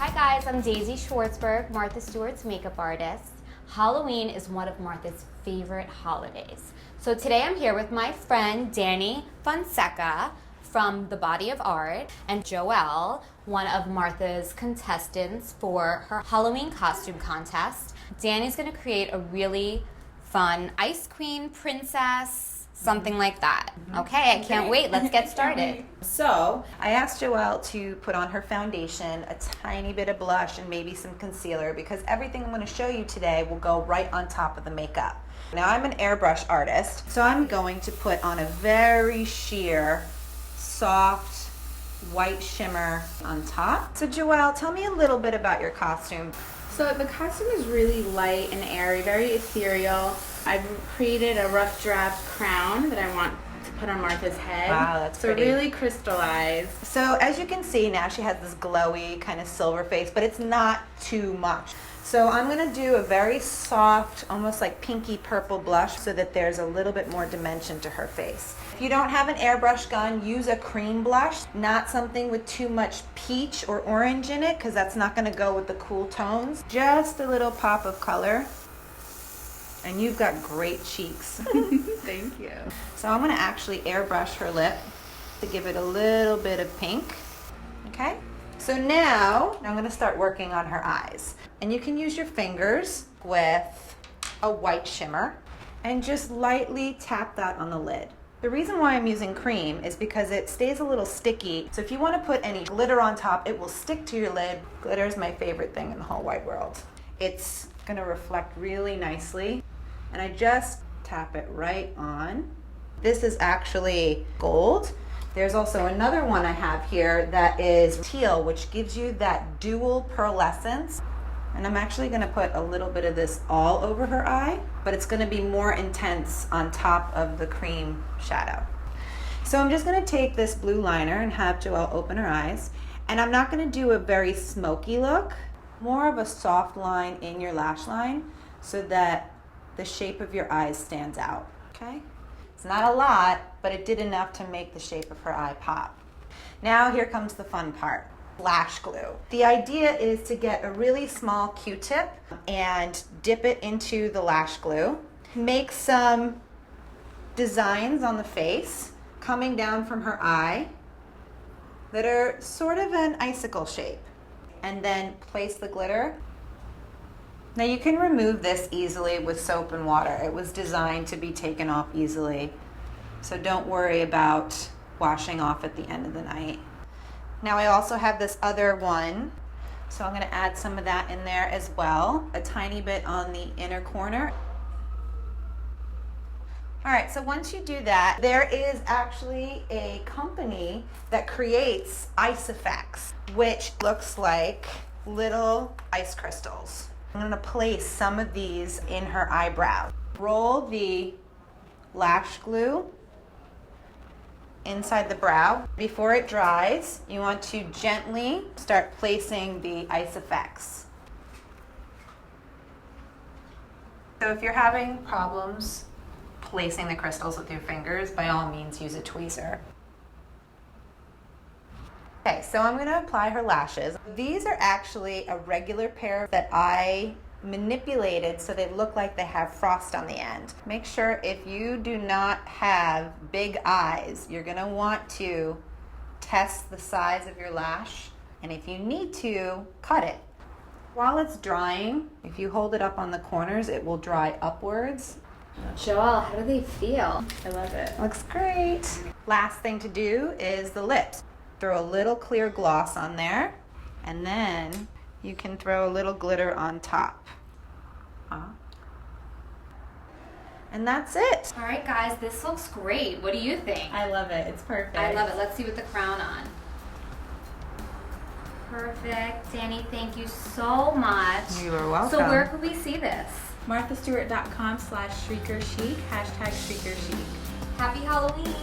Hi guys, I'm Daisy Schwartzberg, Martha Stewart's makeup artist. Halloween is one of Martha's favorite holidays. So today I'm here with my friend Danny Fonseca from The Body of Art and Joelle, one of Martha's contestants for her Halloween costume contest. Danny's gonna create a really fun ice queen princess, something like that. Okay, I can't wait. Let's get started. So I asked Joelle to put on her foundation, a tiny bit of blush, and maybe some concealer because everything I'm going to show you today will go right on top of the makeup. Now I'm an airbrush artist, so I'm going to put on a very sheer, soft, white shimmer on top. So Joelle, tell me a little bit about your costume. So the costume is really light and airy, very ethereal. I've created a rough draft crown that I want to put on Martha's head. Wow, that's pretty. Really crystallized. So as you can see now, she has this glowy kind of silver face, but it's not too much. So I'm gonna do a very soft, almost like pinky purple blush so that there's a little bit more dimension to her face. If you don't have an airbrush gun, use a cream blush, not something with too much peach or orange in it because that's not gonna go with the cool tones. Just a little pop of color. And you've got great cheeks. Thank you. So I'm gonna actually airbrush her lip to give it a little bit of pink, okay? So now I'm gonna start working on her eyes. And you can use your fingers with a white shimmer and just lightly tap that on the lid. The reason why I'm using cream is because it stays a little sticky. So if you wanna put any glitter on top, it will stick to your lid. Glitter is my favorite thing in the whole wide world. It's gonna reflect really nicely. And I just tap it right on. This is actually gold. There's also another one I have here that is teal, which gives you that dual pearlescence. And I'm actually gonna put a little bit of this all over her eye, but it's gonna be more intense on top of the cream shadow. So I'm just gonna take this blue liner and have Joelle open her eyes. And I'm not gonna do a very smoky look, more of a soft line in your lash line so that the shape of your eyes stands out, okay? It's not a lot, but it did enough to make the shape of her eye pop. Now here comes the fun part, lash glue. The idea is to get a really small Q-tip and dip it into the lash glue. Make some designs on the face coming down from her eye that are sort of an icicle shape. And then place the glitter. Now you can remove this easily with soap and water. It was designed to be taken off easily. So don't worry about washing off at the end of the night. Now I also have this other one. So I'm gonna add some of that in there as well. A tiny bit on the inner corner. All right, so once you do that, there is actually a company that creates ice effects, which looks like little ice crystals. I'm gonna place some of these in her eyebrow. Roll the lash glue inside the brow. Before it dries, you want to gently start placing the ice effects. So if you're having problems placing the crystals with your fingers, by all means use a tweezer. Okay, so I'm gonna apply her lashes. These are actually a regular pair that I manipulated so they look like they have frost on the end. Make sure if you do not have big eyes, you're gonna want to test the size of your lash, and if you need to, cut it. While it's drying, if you hold it up on the corners, it will dry upwards. Joelle, how do they feel? I love it. Looks great. Last thing to do is the lips. Throw a little clear gloss on there, and then you can throw a little glitter on top. And that's it. All right guys, this looks great. What do you think? I love it. It's perfect. I love it. Let's see with the crown on. Perfect. Danny, thank you so much. You are welcome. So where could we see this? MarthaStewart.com/shriekerchic, #shriekerchic. Happy Halloween.